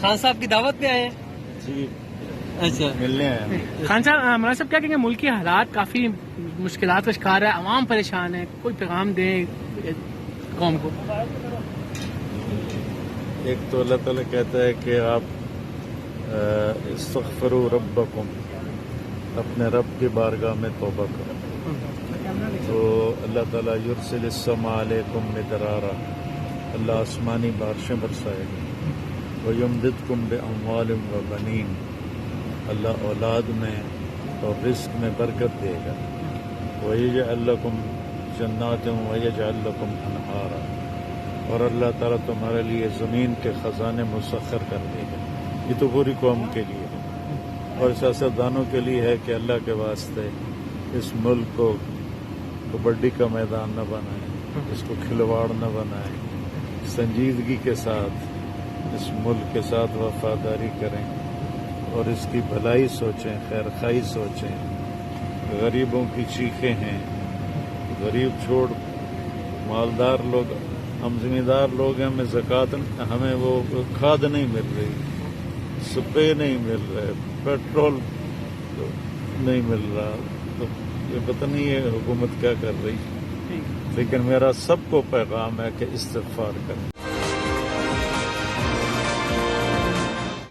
خان صاحب کی دعوت پہ آئے ہیں؟ جی اچھا ملنے آئے ہیں۔ خان صاحب مولانا صاحب کیا کہیں گے، ملکی حالات کافی مشکلات کا شکار ہے، عوام پریشان ہے، کوئی پیغام دیں قوم کو؟ ایک تو اللہ تعالیٰ کہتا ہے کہ آپ استغفروا ربکم، اپنے رب کی بارگاہ میں توبہ کرو، تو اللہ تعالیٰ یرسل السماء علیکم مدرارا، اللہ آسمانی بارشیں برسائے گا، ویمددکم باموال وبنین، اللہ اولاد میں اور رزق میں برکت دے گا، ویجعل لکم جنات ویجعل لکم انہارا، اور اللہ تعالیٰ تمہارے لیے زمین کے خزانے مسخر کر دے گا۔ یہ تو پوری قوم کے لیے ہے، اور سیاستدانوں کے لیے ہے کہ اللہ کے واسطے اس ملک کو کبڈی کا میدان نہ بنائیں، اس کو کھلواڑ نہ بنائیں، سنجیدگی کے ساتھ اس ملک کے ساتھ وفاداری کریں اور اس کی بھلائی سوچیں، خیر خواہی سوچیں۔ غریبوں کی چیخیں ہیں، غریب چھوڑ مالدار لوگ، ہم زمیندار لوگ ہیں، ہمیں زکوٰۃ، ہمیں وہ کھاد نہیں مل رہی، سپرے نہیں مل رہے، پیٹرول نہیں مل رہا، تو یہ پتہ نہیں ہے حکومت کیا کر رہی، لیکن میرا سب کو پیغام ہے کہ استغفار کریں۔